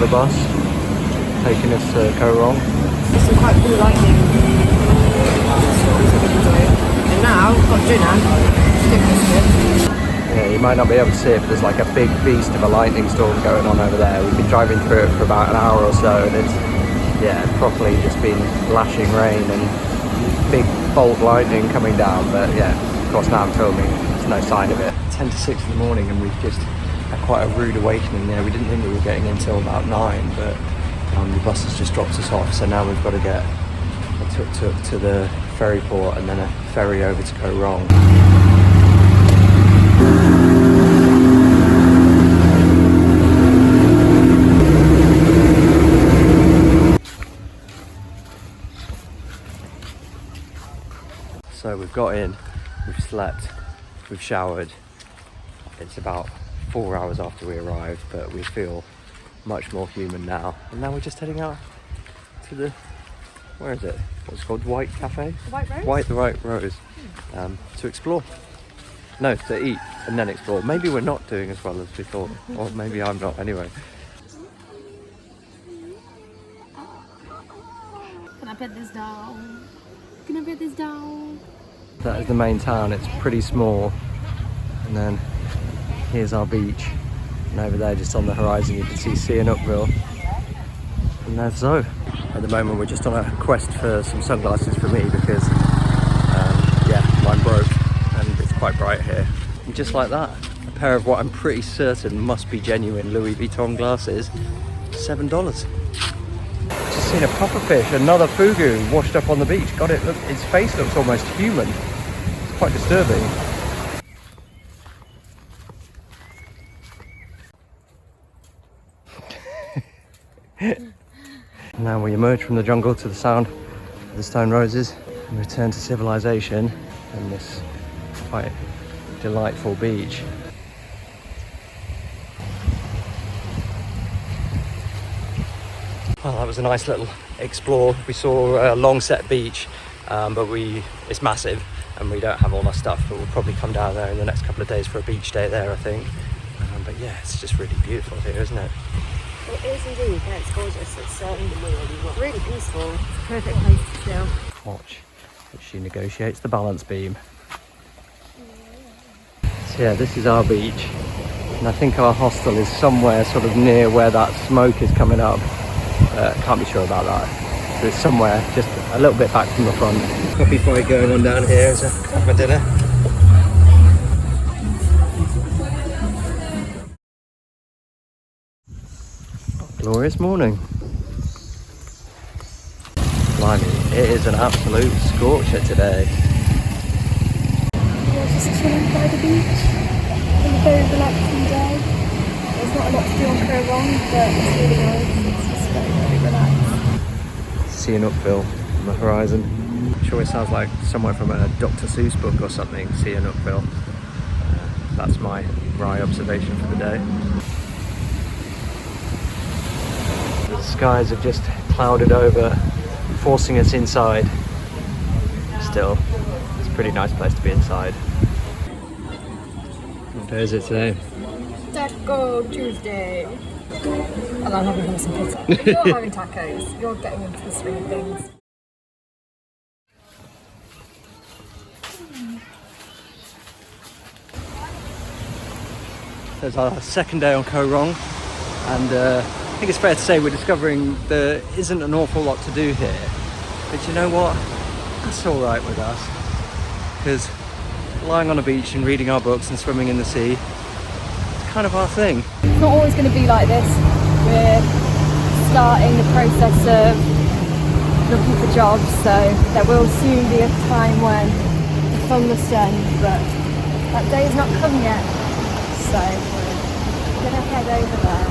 bus taking us to Koh Rong. There's some quite cool lightning storms that we can do. And now, we've got dinner. Stick biscuit. Yeah, you might not be able to see it, but there's like a big beast of a lightning storm going on over there. We've been driving through it for about an hour or so, and it's, yeah, properly just been lashing rain and big bolt lightning coming down. But yeah, of course now I'm filming, there's no sign of it. 10 to 6 in the morning, and we've just had quite a rude awakening there. We didn't think we were getting in until about 9, but the bus has just dropped us off, so now we've got to get a tuk-tuk to the ferry port and then a ferry over to Koh Rong. So we've got in, we've slept, we've showered. It's about 4 hours after we arrived, but we feel much more human now. And now we're just heading out to the, where is it? What's it called? White Cafe? The White Rose? The White Rose. To explore. No, to eat and then explore. Maybe we're not doing as well as we thought. Or maybe I'm not, anyway. Can I pet this dog? Can I pet this dog? That is the main town. It's pretty small. And then here's our beach. And over there, just on the horizon, you can see Sihanouk Ville. And there's Zoe. At the moment, we're just on a quest for some sunglasses for me because, yeah, mine broke and it's quite bright here. And just like that, a pair of what I'm pretty certain must be genuine Louis Vuitton glasses, $7. Just seen a pufferfish, another fugu washed up on the beach. God, it look, its face looks almost human. It's quite disturbing. Now we emerge from the jungle to the sound of the stone roses and return to civilization and this quite delightful beach. Well, that was a nice little explore. We saw Longset Beach, but it's massive and we don't have all our stuff, but we'll probably come down there in the next couple of days for a beach day there, I think. But yeah, it's just really beautiful here, isn't it? It is indeed, yeah, it's gorgeous. It's really peaceful. It's a perfect place to chill. Watch as she negotiates the balance beam. So yeah, this is our beach. And I think our hostel is somewhere sort of near where that smoke is coming up. Can't be sure about that. But it's somewhere just a little bit back from the front. Coffee fight going on down here as I have my dinner. Glorious morning. Blimey, it is an absolute scorcher today. We're just chilling by the beach. On a very relaxing day. There's not a lot to do on Koh Rong, but it's really nice. It's just very, very relaxed. Sihanouk Ville on the horizon. I'm sure it sounds like somewhere from a Dr. Seuss book or something, Sihanouk Ville. That's my wry observation for the day. The skies have just clouded over, forcing us inside. Still, it's a pretty nice place to be inside. What day is it today? Taco Tuesday. And I'm having some pizza. You're having tacos. You're getting into the swing of things. It's our second day on Koh Rong, and I think it's fair to say we're discovering there isn't an awful lot to do here. But you know what? That's all right with us, because lying on a beach and reading our books and swimming in the sea, it's kind of our thing. It's not always going to be like this. We're starting the process of looking for jobs, so there will soon be a time when the fun must end, but that day has not come yet, so we're going to head over there.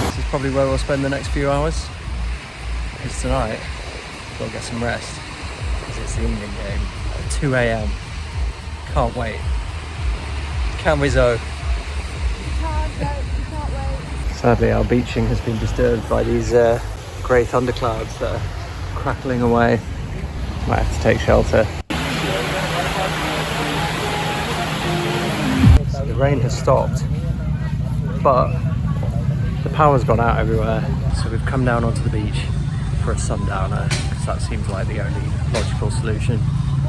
This is probably where we'll spend the next few hours, because tonight we'll get some rest, because it's the England game at 2 AM. Can't wait. Can we, Zoe? Can't wait. Sadly, our beaching has been disturbed by these grey thunderclouds that are crackling away. Might have to take shelter. The rain has stopped, but The power's gone out everywhere, so we've come down onto the beach for a sundowner, because that seems like the only logical solution.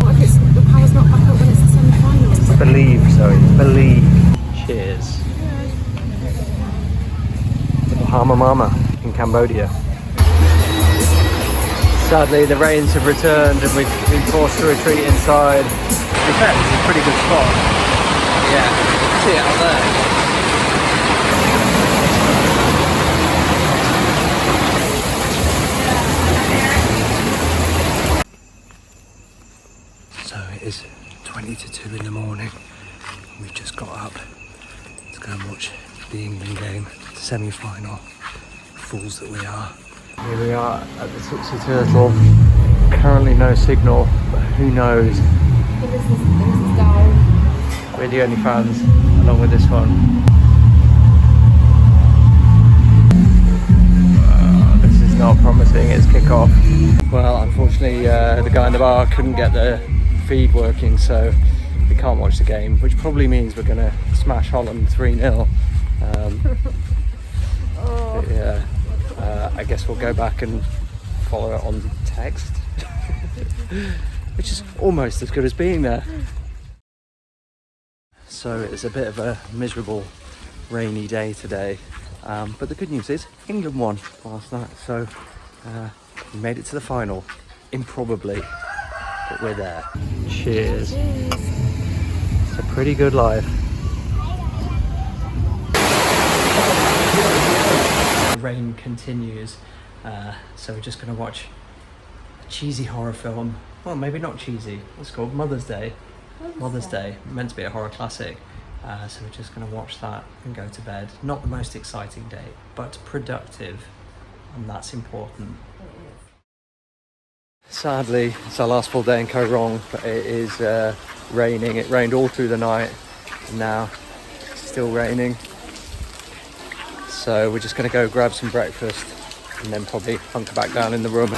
What if the power's not back up when it's the semi-finals? Believe, Zoe, believe. Cheers. Bahama Mama in Cambodia. Sadly, the rains have returned and we've been forced to retreat inside. To be fair, this is a pretty good spot. Yeah, see it out there. So it is 20 to 2 in the morning. We've just got up to go and watch the England game, semi-final. Fools that we are. Here we are at the Tootsie Turtle. Currently no signal, but who knows? This is down. We're the only fans, along with this one. This is not promising, it's kick-off. Well, unfortunately, the guy in the bar couldn't get the feed working, so we can't watch the game, which probably means we're going to smash Holland 3-0. Yeah. I guess we'll go back and follow it on text, which is almost as good as being there. So it's a bit of a miserable, rainy day today, but the good news is England won last night, so we made it to the final, improbably, but we're there. Cheers. It's a pretty good life. Rain continues, so we're just going to watch a cheesy horror film. Well, maybe not cheesy, it's called Mother's Day. Mother's Day, meant to be a horror classic, so we're just going to watch that and go to bed. Not the most exciting day, but productive, and that's important. Sadly, it's our last full day in Koh Rong, but it is raining. It rained all through the night, and now it's still raining. So we're just going to go grab some breakfast and then probably hunker back down in the room.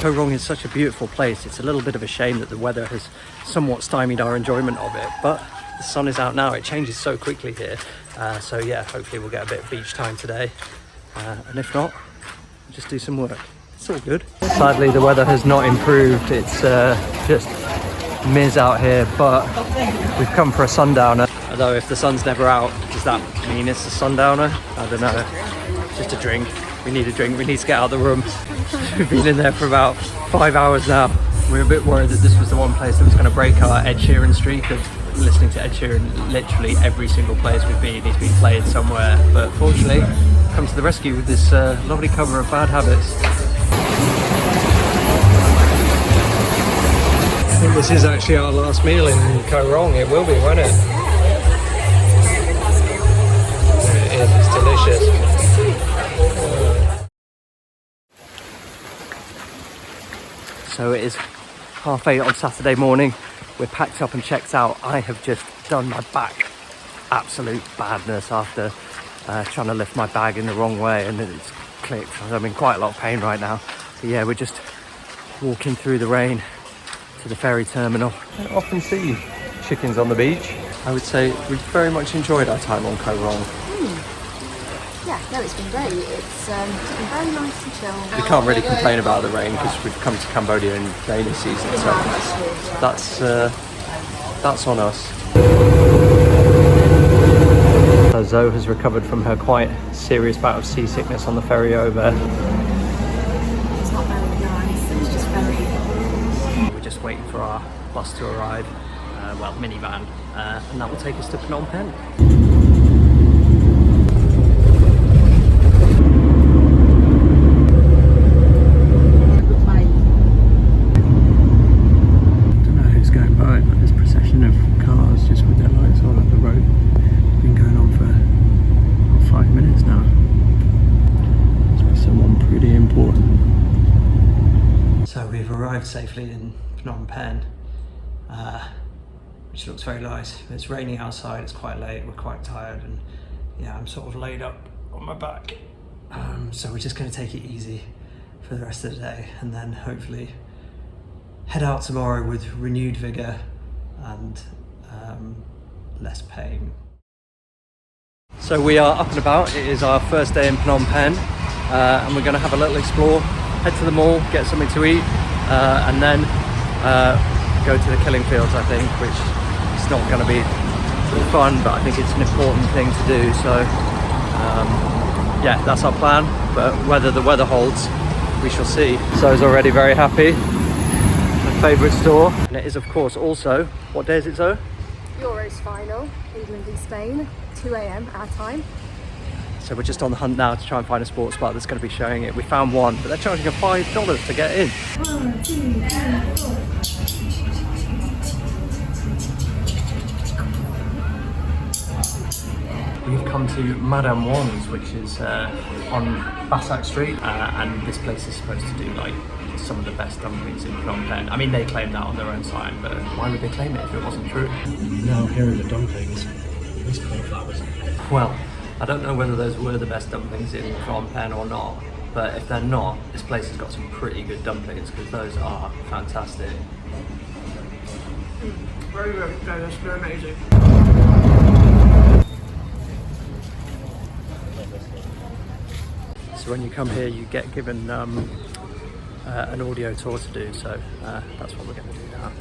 Koh Rong is such a beautiful place. It's a little bit of a shame that the weather has somewhat stymied our enjoyment of it, but the sun is out now. It changes so quickly here. So yeah, hopefully we'll get a bit of beach time today. And if not, we'll just do some work. It's all good. Sadly, the weather has not improved. It's just miz out here, but we've come for a sundowner. Although if the sun's never out, does that mean it's a sundowner? I don't know. Just a drink. We need a drink. We need to get out of the room. We've been in there for about 5 hours now. We're a bit worried that this was the one place that was going to break our Ed Sheeran streak of listening to Ed Sheeran literally every single place we've been. He's been played somewhere. But fortunately, come to the rescue with this lovely cover of Bad Habits. I think this is actually our last meal in Koh Rong. It will be, won't it? It's delicious. So it is 8:30 on Saturday morning. We're packed up and checked out. I have just done my back absolute badness after trying to lift my bag in the wrong way, and it's clicked. I'm in quite a lot of pain right now. But yeah, we're just walking through the rain to the ferry terminal. I don't often see chickens on the beach. I would say we very much enjoyed our time on Koh Rong. Yeah, no, it's been great. It's been very nice and chill. We can't really complain about the rain because we've come to Cambodia in rainy season, so that's on us. So Zoe has recovered from her quite serious bout of seasickness on the ferry over. It's not very nice, it's just very... We're just waiting for our bus to arrive, well, minivan, and that will take us to Phnom Penh. Safely in Phnom Penh, which looks very nice. It's raining outside, it's quite late, we're quite tired, and yeah, I'm sort of laid up on my back. So we're just going to take it easy for the rest of the day, and then hopefully head out tomorrow with renewed vigour and less pain. So we are up and about. It is our first day in Phnom Penh, and we're going to have a little explore, head to the mall, get something to eat, and then go to the killing fields, I think, which is not going to be fun, but I think it's an important thing to do. So yeah, that's our plan, but whether the weather holds, we shall see. Zoe's already very happy. Her favourite store. And it is, of course, also, what day is it, Zoe? Euros final, England v Spain, 2 AM our time. So we're just on the hunt now to try and find a sports bar that's going to be showing it. We found one, but they're charging us $5 to get in. 1, 2, 3, 4. We've come to Madame Wan's, which is on Bassac Street, and this place is supposed to do like some of the best dumplings in Phnom Penh. I mean, they claim that on their own sign, but why would they claim it if it wasn't true? Now here are the dumplings. These cauliflowers. Well, I don't know whether those were the best dumplings in Phnom Penh or not, but if they're not, this place has got some pretty good dumplings because those are fantastic. Very, very good. They're amazing. So when you come here, you get given an audio tour to do, so that's what we're going to do now.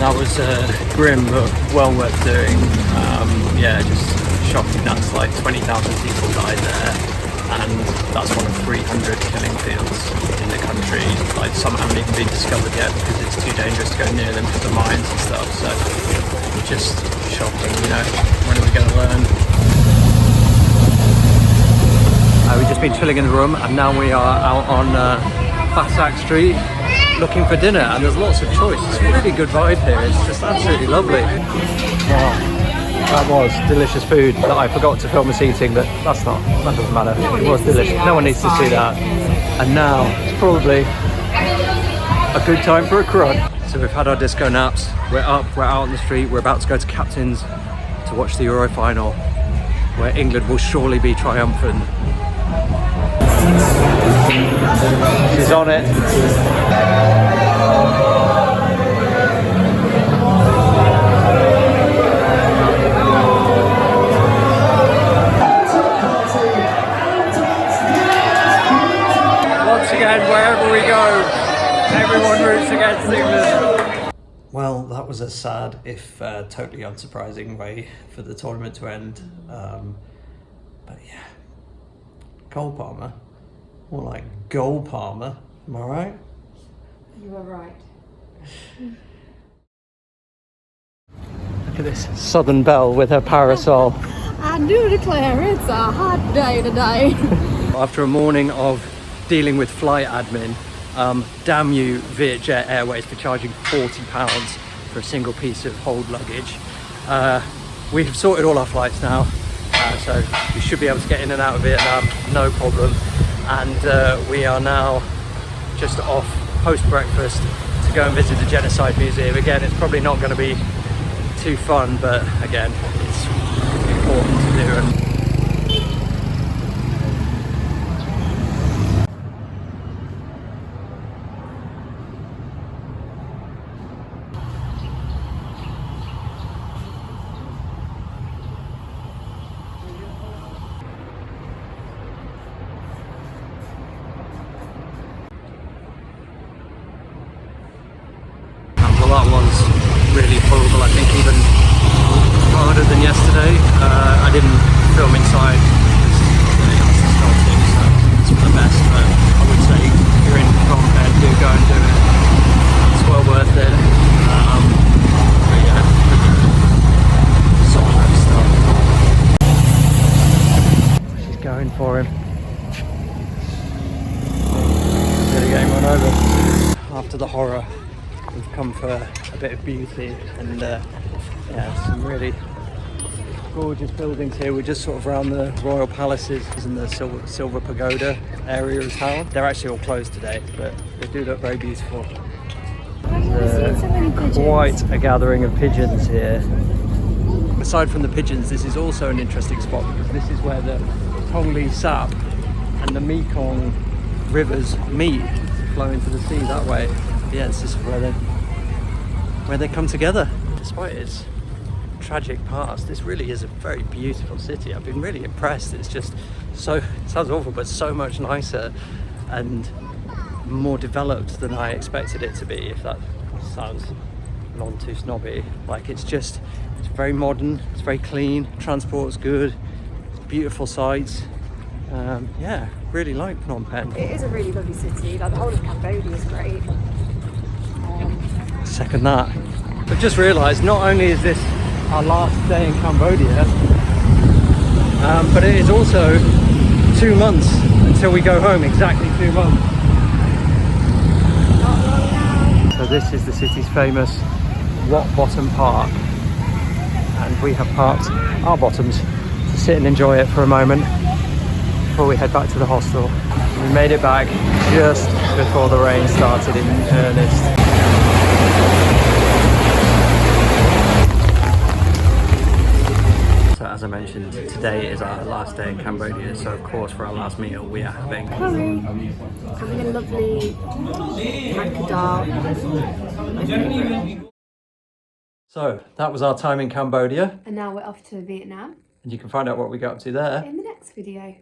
That was grim, but well worth doing. Yeah, just shocking. That's like 20,000 people died there, and that's one of 300 killing fields in the country. Like, some haven't even been discovered yet because it's too dangerous to go near them because of mines and stuff. So just shocking, you know. When are we going to learn? We've just been chilling in the room, and now we are out on Bassac Street looking for dinner, and there's lots of choice. It's a really good vibe here. It's just absolutely lovely. Wow, that was delicious food that I forgot to film us eating, but that doesn't matter. It was delicious. No one needs to see that. And now it's probably a good time for a crud. So we've had our disco naps. We're up, we're out on the street. We're about to go to Captain's to watch the Euro final, where England will surely be triumphant. She's on it. Once again, wherever we go, everyone roots against England. Well, that was a sad, if totally unsurprising way for the tournament to end. But yeah, Cole Palmer. More like Goal Palmer, am I right? You are right. Look at this Southern Belle with her parasol. I do declare it's a hot day today. After a morning of dealing with flight admin, damn you Vietjet Airways for charging £40 for a single piece of hold luggage. We have sorted all our flights now, so we should be able to get in and out of Vietnam, no problem. And we are now just off post-breakfast to go and visit the Genocide Museum. Again, it's probably not going to be too fun, but again, it's important to do. that was really horrible. I think even harder than yesterday. I didn't film inside. It's for the best, but I would say if you're in Phnom Penh, do go and do it. It's well worth it. But yeah, sombre stuff. She's going for him. Nearly game run over. After the horror, we've come for a bit of beauty and yeah, some really gorgeous buildings here. We're just sort of around the royal palaces and the silver pagoda area of town. They're actually all closed today, but they do look very beautiful. Quite a gathering of pigeons here. Aside from the pigeons, this is also an interesting spot because this is where the Tongli Sap and the Mekong rivers meet, flow into the sea that way. Yeah, this is where they come together. Despite its tragic past, this really is a very beautiful city. I've been really impressed. It's just so, it sounds awful, but so much nicer and more developed than I expected it to be, if that sounds none too snobby. Like, it's very modern, it's very clean, transport's good, it's beautiful sights. Yeah, really like Phnom Penh. It is a really lovely city. Like, the whole of Cambodia is great. Second that. I've just realised not only is this our last day in Cambodia, but it is also 2 months until we go home. Exactly 2 months. So this is the city's famous Wat Bottom Park, and we have parked our bottoms to sit and enjoy it for a moment before we head back to the hostel. We made it back just before the rain started in earnest. So as I mentioned, today is our last day in Cambodia, so of course for our last meal we are having Curry, having a lovely pancadal, my favourite. So that was our time in Cambodia, And now we're off to Vietnam and you can find out what we got up to there in the next video.